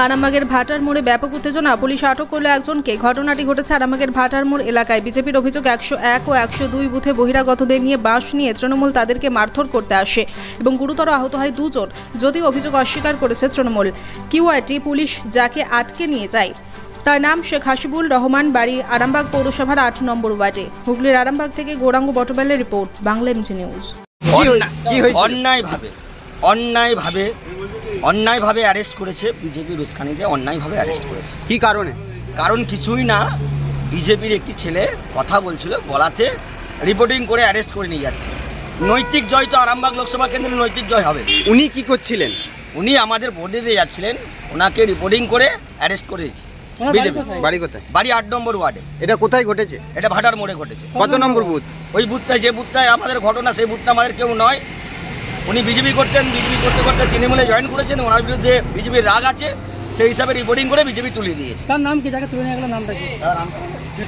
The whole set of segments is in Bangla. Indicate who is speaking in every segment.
Speaker 1: আরামবাগের ভাটার মোড়ে ব্যাপক উত্তেজনা, পুলিশ আটক করল একজনকে। ঘটনাটি ঘটেছে আরামবাগের ভাটার মোড় এলাকায়। বিজেপির অভিযোগ 101 ও 102 বুথে বহিরাগতদের নিয়ে বাঁশ নিয়ে তৃণমূল তাদেরকে মারধর করতে আসে এবং গুরুতর আহত হয় দুজন, যদিও অভিযোগ অস্বীকার করেছে তৃণমূল। কিউআরটি পুলিশ যাকে আটকে নিয়ে যায় তার নাম শেখ হাসিবুল রহমান, বাড়ি আরামবাগ পৌরসভার 8 নম্বর ওয়ার্ডে। হুগলির আরামবাগ থেকে গৌরাঙ্গ বটবেলের রিপোর্ট, বাংলা এমজি নিউজ।
Speaker 2: অন্যায়ভাবে অ্যারেস্ট করেছে বিজেপির উস্কানিতে, অন্যায়ভাবে অ্যারেস্ট করেছে।
Speaker 3: কি কারণে?
Speaker 2: কারণ কিছুই না, বিজেপির একটি ছেলে কথা বলছিল, বলাতে রিপোর্টিং করে অ্যারেস্ট করে নিয়ে যাচ্ছে। নৈতিক জয় তো আরামবাগ লোকসভা কেন্দ্রে নৈতিক জয় হবে।
Speaker 3: উনি কি করছিলেন?
Speaker 2: উনি আমাদের বোর্ডে দিয়ে যাচ্ছিলেন, ওনাকে রিপোর্টিং করে অ্যারেস্ট করেছে বিজেপি।
Speaker 3: বাড়ি কোথায়?
Speaker 2: বাড়ি 8 নম্বর ওয়ার্ডে।
Speaker 3: এটা কোথায় ঘটেছে?
Speaker 2: এটা ভাটার মোড়ে ঘটেছে।
Speaker 3: কত নম্বর বুথ?
Speaker 2: ওই বুথটায়, যে বুথটায় আমাদের ঘটনা, সেই বুথটা আমাদের কেউ নয়। উনি বিজেপি করতেন, বিজেপি করতে করতে তৃণমূলে জয়েন করেছেন, ওনার বিরুদ্ধে বিজেপির রাগ আছে, সেই হিসাবে রিপোর্টিং করে বিজেপি তুলে দিয়েছে।
Speaker 4: তার নাম কি? যাকে তুলে নিয়ে গেল নামটা কি?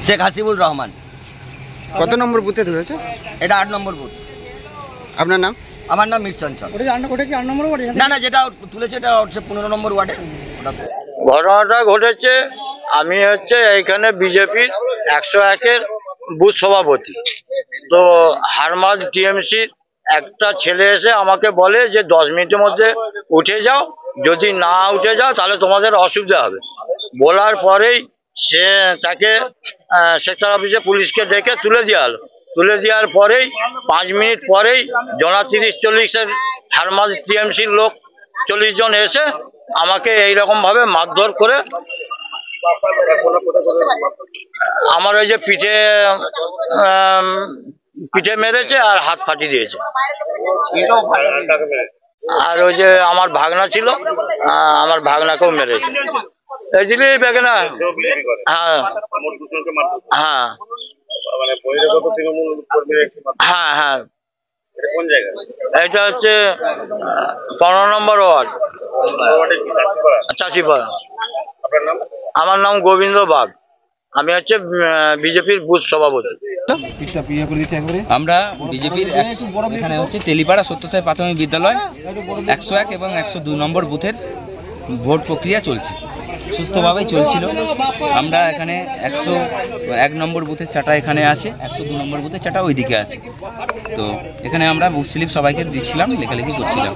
Speaker 2: শেখ হাসিবুল রহমান।
Speaker 3: কত নম্বর বুথে ধরেছে?
Speaker 2: এটা 8 নম্বর বুথ।
Speaker 3: আপনার নাম?
Speaker 2: আমার নাম মির চঞ্চল।
Speaker 4: ওটা কি 8 নম্বর ওয়ার্ডে?
Speaker 2: না, যেটা তুলেছে এটা হচ্ছে 15 নম্বর ওয়ার্ডে।
Speaker 5: ঘটনাটা ঘটেছে, আমি এইখানে বিজেপির 101-এর বুথ সভাপতি। তো হারমাদ টিএমসির একটা ছেলে এসে আমাকে বলে যে 10 মিনিটের মধ্যে উঠে যাও, যদি না উঠে যাও তাহলে তোমাদের অসুবিধা হবে। বলার পরেই সে তাকে সেক্টর অফিসে পুলিশকে ডেকে তুলে দেওয়া হলো। তুলে দেওয়ার পরেই 5 মিনিট পরেই জনা 30-40-এর হারমাদ টিএমসির লোক 40 জন এসে আমাকে এইরকম ভাবে মারধর করে আমার ওই যে পিঠে মেরেছে আর হাত ফাটিয়ে দিয়েছে। আর ওই যে আমার ভাগনা ছিল, আমার ভাগনাকেও মেরেছে। এই দিলেই বেগনা। হ্যাঁ হ্যাঁ হ্যাঁ হ্যাঁ। এটা হচ্ছে 15 নম্বর ওয়ার্ড, চাষিপাড়া। আমার নাম গোবিন্দ বাগ, আমি বিজেপির বুথ সভাপতি।
Speaker 6: আমরা বিজেপির এখানে তেলিপাড়া সত্যসাই প্রাথমিক বিদ্যালয় 101 এবং 102 নম্বর বুথের ভোট প্রক্রিয়া চলছে, সুস্থভাবেই চলছিল। আমরা এখানে 101 নম্বর বুথের চাটা এখানে আছে, 102 নম্বর বুথের চাটা ওইদিকে আছে। তো এখানে আমরা বুথ স্লিপ সবাইকে দিচ্ছিলাম, লেখালেখি করছিলাম।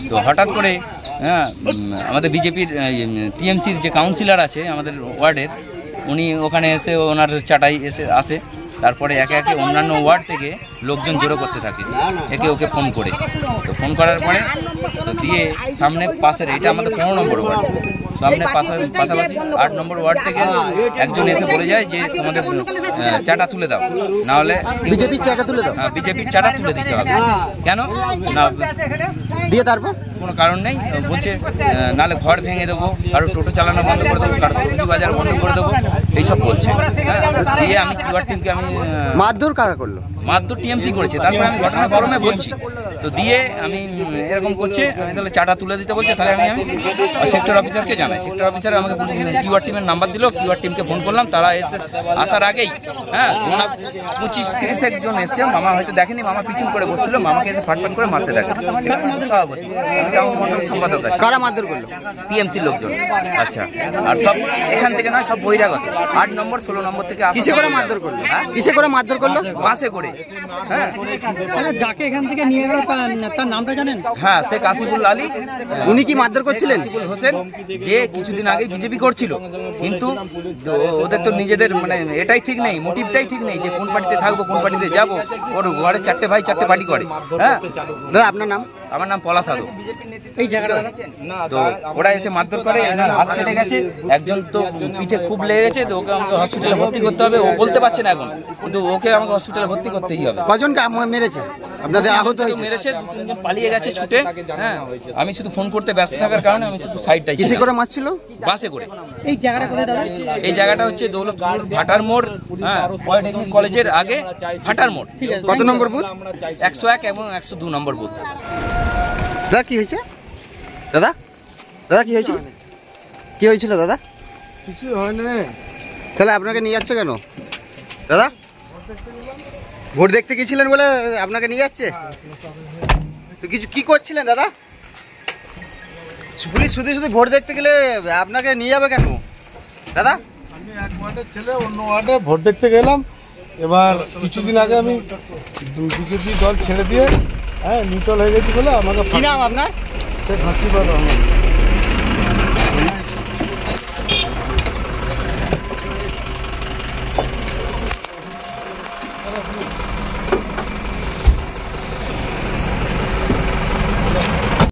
Speaker 6: তো হঠাৎ করে আমাদের বিজেপির টিএমসির যে কাউন্সিলর আছে আমাদের ওয়ার্ডের, উনি ওখানে এসে ওনার চাটাই আসে। তারপরে একে একে অন্যান্য ওয়ার্ড থেকে লোকজন জড়ো করতে থাকে, একে ওকে ফোন করে। তো ফোন করার পরে তো দিয়ে সামনে পাশের, এটা আমাদের 15 নম্বর ওয়ার্ড, সামনে পাশাপাশি 8 নম্বর ওয়ার্ড থেকে একজন এসে বলে যায় যে তোমাদের চাটা তুলে দাও, না হলে
Speaker 3: বিজেপির চাটা তুলে দাও।
Speaker 6: হ্যাঁ, বিজেপির চাটা তুলে দিতে হবে। কেন না
Speaker 3: দিয়ে তারপর
Speaker 6: কোনো কারণ নেই, বলছে নাহলে ঘর ভেঙে দেবো, কারো টোটো চালানো বন্ধ করে দেবো, কারো সবজি বাজার বন্ধ করে দেবো, এইসব বলছে। দিয়ে আমি কিউআর টিমকে আমি
Speaker 3: মারধর কারা করলো?
Speaker 6: মারধর টিএমসি করেছে। তারপরে আমি ঘটনা ফরমে বলছি, তো দিয়ে আমি এরকম করছে, আমি তাহলে চাটা তুলে দিতে বলছে। তাহলে আমি সেক্টর অফিসারকে জানাই, সেক্টর অফিসার আমাকে কিউআর টিমের নাম্বার দিল, কিউআর টিমকে ফোন করলাম। তারা এসে আসার আগেই 25-30 জন এসছে। মামা হয়তো দেখেনি, মামা পিছন করে বসছিল, মামাকে এসে ফাটফাট করে মারতে থাকে। সভাপতি সম্পাদক আছে।
Speaker 3: কারা মারধর করলো?
Speaker 6: টিএমসির লোকজন। আচ্ছা, আর সব এখান থেকে নয়, সব বহিরাগত। 8 নম্বর 16 নম্বর থেকে।
Speaker 3: কিসে করে মারধর করলো? কিসে করে মারধর করলো?
Speaker 6: বাসে করে। হ্যাঁ,
Speaker 4: যাকে এখান থেকে নিয়ে গেল তার নামটা জানেন?
Speaker 6: হ্যাঁ, শেখ হাসিবুল আলী।
Speaker 3: উনি কি মারধর করছিলেন?
Speaker 6: হাসিবুল হোসেন, যে কিছুদিন আগে বিজেপি করছিল, কিন্তু ওদের তো নিজেদের এটাই ঠিক নেই, মোটিভটাই ঠিক নেই যে কোন পার্টিতে থাকবো, কোন পার্টিতে যাবো। ওর ঘরে 4টে ভাই 4টে পার্টি করে। হ্যাঁ
Speaker 3: দাদা, আপনার নাম?
Speaker 6: আমার নাম পলাশ আদো।
Speaker 4: এই জায়গাটা
Speaker 6: তো ওরা এসে মারধর করে, হাত কেটে গেছে, একজন তো পিঠে খুব লেগে গেছে, তো ওকে আমাকে হসপিটালে ভর্তি করতে হবে। ও বলতে পারছে না এখন, কিন্তু ওকে আমাকে হসপিটালে ভর্তি করতেই হবে।
Speaker 3: কজনকে মেরেছে? আপনাদের আহত হয়েছে?
Speaker 6: মেরেছে 2-3 জন পালিয়ে গেছে ছুটে। হ্যাঁ, আমি শুধু ফোন করতে ব্যস্ত থাকার কারণে আমি শুধু সাইডটাই।
Speaker 3: কিসে করে মারছিল?
Speaker 6: বাসে করে।
Speaker 4: এই জায়গাটা কোথায় দাদা?
Speaker 6: এই জায়গাটা হচ্ছে দৌলতপুর ভাটার মোড়, হ্যাঁ, পলিটেকনিক কলেজের আগে ভাটার মোড়।
Speaker 3: কত নম্বর বুথ?
Speaker 6: 101 এবং 102 নম্বর বুথ।
Speaker 3: দাদা কি হয়েছে? দাদা দাদা কি হয়েছিল? কি হয়েছিল দাদা?
Speaker 7: কিছু হয় না।
Speaker 3: তাহলে আপনাকে নিয়ে যাচ্ছে কেন দাদা? ভোট দেখতে গেছিলেন বলে আপনাকে নিয়ে যাচ্ছে? তো কিছু কি করছিলেন দাদা? পুলিশ শুধু শুধু ভোট দেখতে গেলে আপনাকে নিয়ে যাবে কেন দাদা?
Speaker 7: আমি এক ওয়ার্ডের ছেলে, অন্য ওয়ার্ডে ভোট দেখতে গেলাম। এবার কিছুদিন আগে আমি বিজেপি দল ছেড়ে দিয়ে নিউট্রাল হয়ে গেছি বলে আমাকে
Speaker 3: কি নাম আপনার?
Speaker 7: শেখ হাসিনা রহমান।